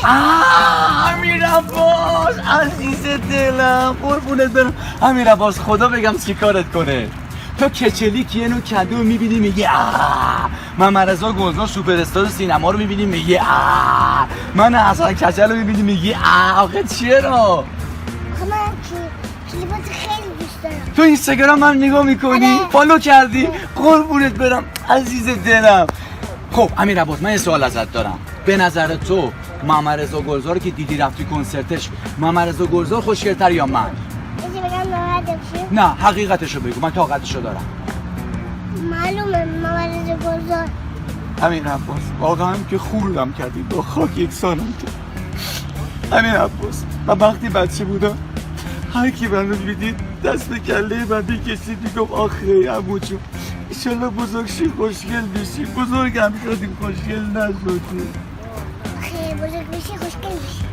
امیر عباس عزیز دلم قربونت برم. امیر عباس خدا بگم چی کارت کنه. تو کچلیک یه نوع کدو میبینی میگی من رضا گلزار سوپر استار سینما رو میبینی میگی من حسن کچل رو میبینی میگی آخه چرا؟ من کلیپات خیلی دوست دارم. تو اینستاگرام من نگاه میکنی؟ فالو کردی؟ قربونت برم عزیز دلم. خب امیر عباس من یه سوال ازت دارم. به نظر تو محمد رضا گلزار که دیدی رفتی کنسرتش، محمد رضا گلزار خوشگل‌تر یا من؟ نه حقیقتشو بگو، من طاقتشو دارم. معلومه محمد رضا گلزار. امیر عباس واقعا که خوردم کردی با خاک یکسانم که. امیر عباس من وقتی بچه بودم هر کی من رو میدید دست به کله من میکشید میگفت آخه عمو جون ایشالله بزرگ شی خوشگل بشی. بزرگم شدیم خوشگل نشدیم. آخه بزرگ بشی خوشگل بشی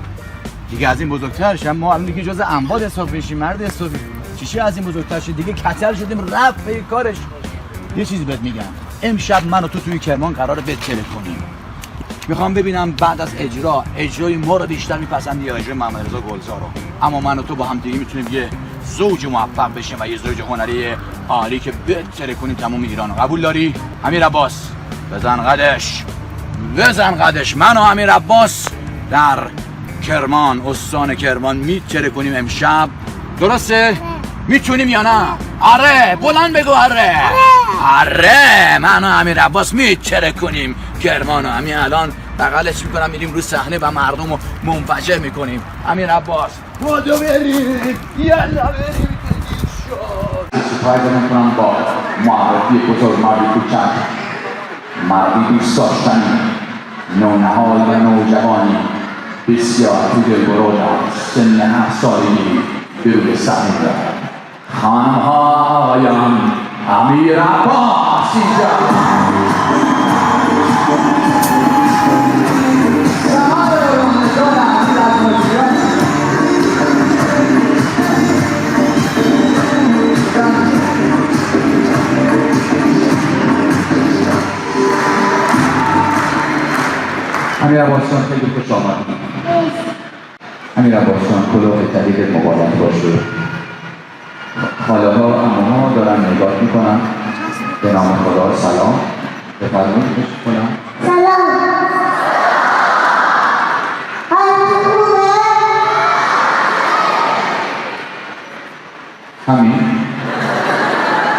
دیگه از این بزرگتر شدیم ما الان دیگه جز انباد حساب بشیم مرد حسابی. چیشی از این بزرگتر شد دیگه کچل شدیم رفت به کارش. یه چیزی بهت میگم امشب من و تو توی کرمان قراره بتره کنیم. میخوام ببینم بعد از اجرای ما رو بیشتر میپسندی یا اجرای محمد رضا گلزار رو. اما من و تو با هم دیگه میتونیم یه زوج موفق بشیم و یه زوج هنری عالی که بتره کنیم تمام ایرانو. قبول داری؟ امیر عباس بزن قدش. من و امیر عباس در کرمان استان کرمان میتره کنیم امشب. درسته؟ میتونیم یا نه؟ آره بلند بگو آره من و امیر عباس میتره کنیم کرمانو. همین الان بغلش میکنم میریم رو صحنه و مردم رو منفجر میکنیم. امیر عباس بودو بریم یلا بریم. سپایده میکنم با معرفی بزرگ مردی کوچک، مردی دوست داشتنی، نونه‌های و نوجوانی بسیار تو دلبرو در سن 7 سالگی به روی صحنه دارد. خانم‌هایم امیر عباس اینجا. امیر عباس جان خیلی خوش آمدید. امیر عباس جان کلاه جدیدت مبارک باشه. خاله ها عموها دارن نگاه میکنن. به نام خدا سلام. بفرمایید خوش کنم. سلام. همین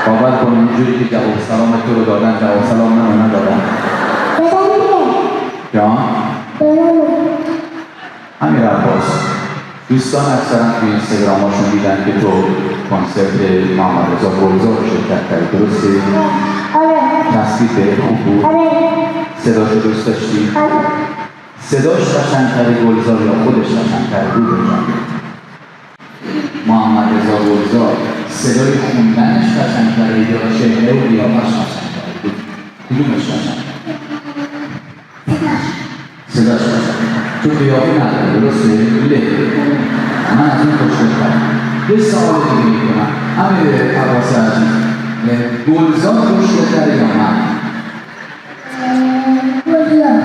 باور کن اونجوری که جواب سلام تو رو دادن جواب سلام منو ندادن. جان؟ امیر عباس دوستان اکثرا توی اینستاگرام هاشون دیدن که تو کنسرت محمد رضا گلزار شرکت کردی. درسته؟ آره. تصویر خوب بود؟ آره. صداشو دوست داشتی؟ آره. صداش قشنگ‌تره گلزار یا خودش قشنگ‌تره؟ بود جان محمد رضا گلزار صدای خوندنش قشنگ‌تره یا چهره و قیافه‌اش قشنگ‌تره؟ کدومش قشنگ‌تره؟ صداش قشنگ‌تره. تو قیافه نداره درسته؟ من از این خوشگل‌ترم. یه سوال دیگه می‌کنم امیر عباس عزیز گلزار خوشگل‌تره یا من؟ گلزار.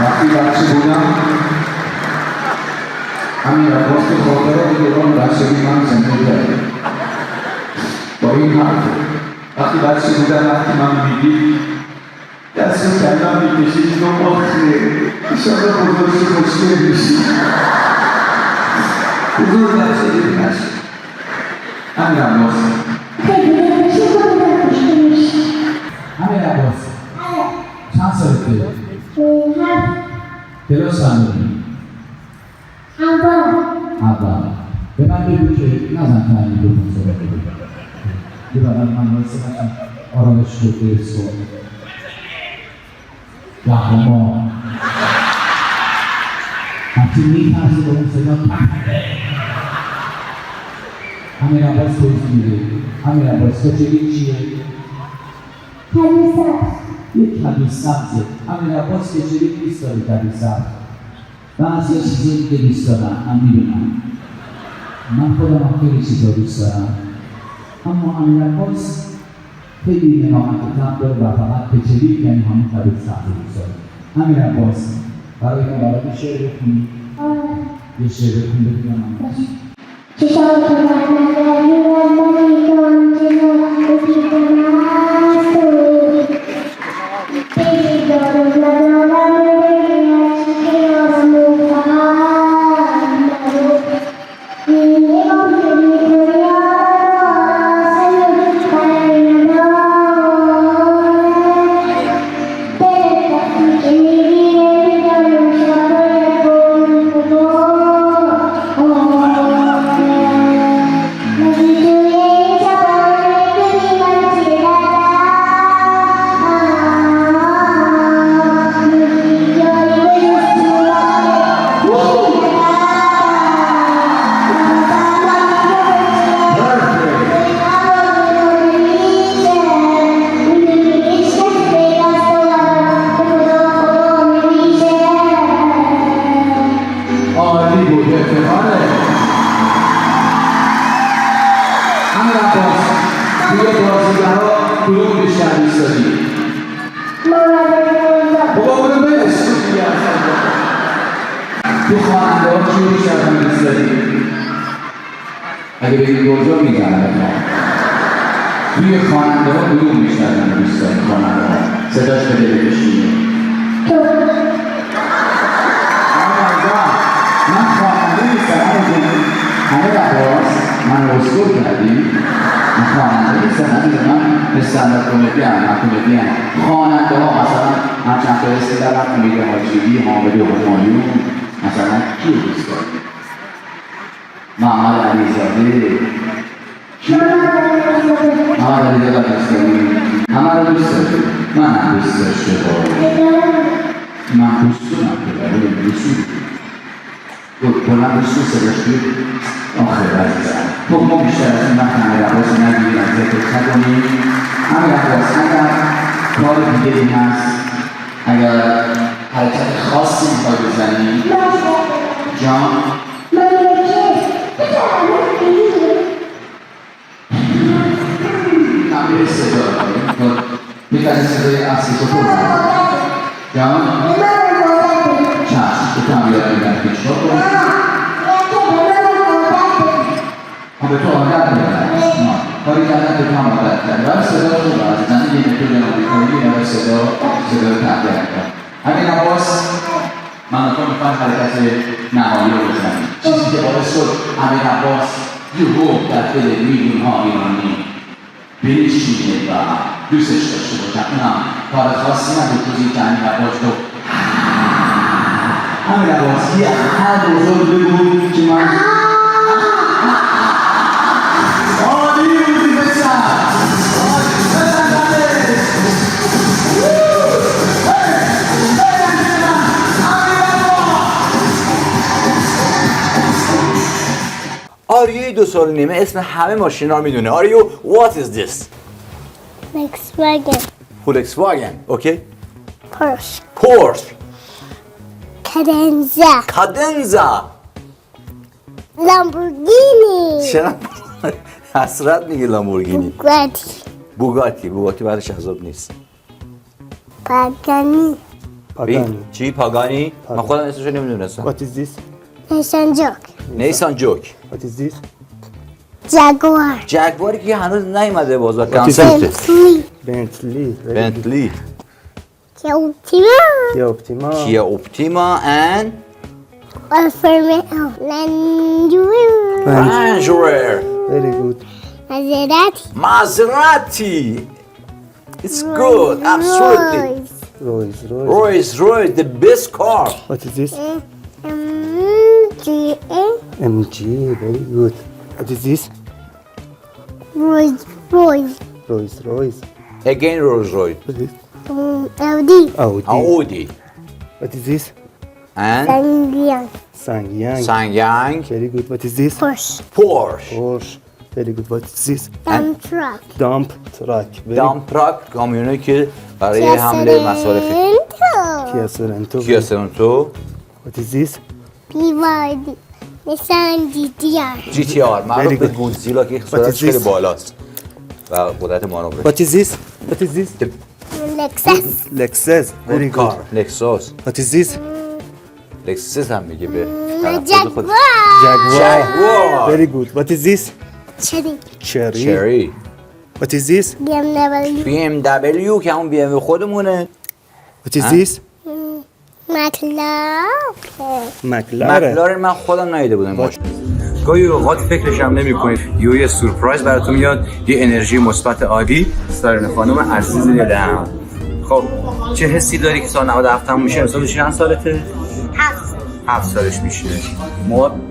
وقتی بچه بودم امیر عباس که خاطرات دوران بچگی من زنده کرد با این حرف. وقتی بچه بودم وقتی من میدید دست رو کلم میکشید میگم آخه ایشالله بزرگی خوشگل بشی. بزرگ بچگی نشد. امیر عباس امیر عباس چند سالته؟ کلاس چندمی؟ اول. به من بگو که نزن که من میگفتم صحبت بگو. یه بدن من واسه بچم آرامش رو درست کن. قهرمان همچین میترسی با اون صدا امیر عباس کجی میره؟ امیر عباس کجی چیه؟ کدو سبز. یک کدو سبزه. امیر عباس کجی نیست داره کدو سبز. من از یه چیزی که دوست دارم من میدونم من خودم خیلی چیزا دوست دارم اما امیر عباس خیلی نامت کتاب داره و فقط کچلی یعنی همون طبیعت سخت دوست داره. امیر عباس برای ما برای شعر بخونی؟ یه شعر بخون بگم تو خواننده ها چی بیشتر دوست داری؟ اگه بگید گرجا میزنم توی خواننده ها کدوم بیشتر دوست داری خواننده ها؟ صداش بده بکشیده من خواننده نیستم همه عباس من رسول کردی من خواننده نیستم من استنداپ کمدی خواننده ها مثلا من چند تا اسم دارم امید حاجیبی حامد همایون مثلا کی دوست داری؟ محمد علیزاده محمد علیزاده دوست داری؟ همه رو دوست داری؟ من هم دوست داشته من دوستونم که برای دوستی بلند دوستون صداش بود آخر عزیزم خب ما بیشتر از این وقت امیر عباس نگیریم از ذکر نکنیم امیر عباس اگر کار دیگه این هست اگر حرکت خاصی میخوای بزنی جان امیر صدا داریم میتونی صدای اصلی تو بزنی جان چشم تو هم یاد میدن پیش رو کن به تو عادت میدن کاری کردن به تو هم عادت کرد برای صدا رو باید زنی یه نتو جنابی کنی برای صدا رو تحقیق کن همین عباس من تو میخوایم حرکت نهایی رو بزنیم چیزی که باعث شد همین عباس یهو در دل میلیون ها ایرانی بنشینه و دوستش داشته باشن اونم کار خاصی نبود توضیح که همین عباس تو همین عباس یه هر بزرگ بگو که من عالی بودی بسن بسن بله آریو 2 سال و نیمه اسم همه ماشینا رو میدونه آریو what is this Volkswagen Volkswagen اوکی Porsche Cadenza Lamborghini چرا حسرت میگه لامبورگینی بوگاتی بعدش عذاب نیست Pagani چی پاگانی؟ من خودم اسمشو نمیدونستم What is this? نیسان جوک What is this? Jaguar جگواری که هنوز نیومده بازار کنسپت بنتلی Kia Optima کیا اپتیما and Alfa Romeo Land Rover Range Rover Very good. Maserati it's good absolutely Rolls Royce. the best car What is this? MG MG. Very good. What is this? Rolls Rolls Royce. again Rolls Royce What is this? Audi Audi What is this? and Sangyang Sangyang. Sangyang Very good. What is this? Porsche Porsche. Very good. What is this? Dump truck Dump truck. دامپ تراک کامیونه که برای حمل مصارف Kia Sorento. کیا سرونتو What is this? BYD مثلا دیدیار جی تی آر معروف Very به good. گودزیلا که What is سرعتش خیلی this? بالاست و قدرت مانور. What is this? What is this? لکسس Lexus. Very good. کار لکسوس What is this? لکسس هم میگه به تلفظ خود. جگوار Jaguar. Very good. What is this? چری Cherry. چری What is this? BMW بی ام دبلیو که همون بی ام خودمونه. What is this? مطلب McLaren. من خودم ندیده بودم ماشین. گاهی اوقات فکرش هم نمی‌کنید یه سورپرایز براتون میاد، یه انرژی مثبت عالی. سارین خانم عزیز دلم، خب چه حسی داری که سال 97 هم میشه؟ امسال چند سالته؟ 7 سالش میشه.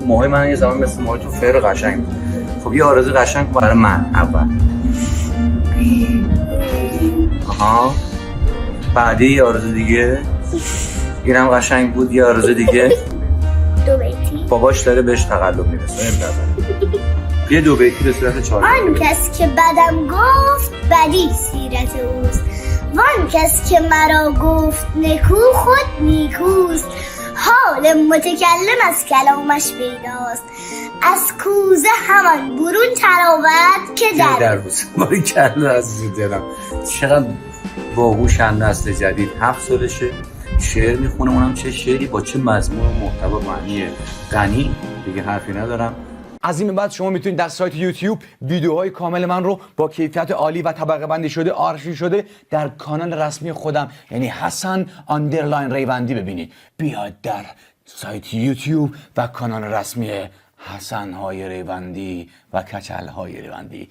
موهای من یه زمان مثل موهای تو فر قشنگ بود. خب یه آرزو قشنگ برای من اول. آها. بعدی یه آرزو دیگه. اینم قشنگ بود. یه آرزو دیگه. 2 بیتی باباش داره بهش تقلب میرسه. یه 2 بیتی به صورت 4. آن کس که بدم گفت بدی سیرت اوست، وان کس که مرا گفت نکو خود نیکوست. حال متکلم از کلامش پیداست، از کوزه همان برون تراود که در روز ماری کلا عزیز دلم. چقدر باهوشن نسل جدید. 7 سالشه شعر میخونه، اونم چه شعری با چه مضمون و محتوا معنی غنی. دیگه حرفی ندارم. از این به بعد شما میتونید در سایت یوتیوب ویدیوهای کامل من رو با کیفیت عالی و طبقه بندی شده آرشیو شده در کانال رسمی خودم یعنی حسن آندرلاین ریوندی ببینید. بیاید در سایت یوتیوب و کانال رسمی حسن های ریوندی و کچل های ریوندی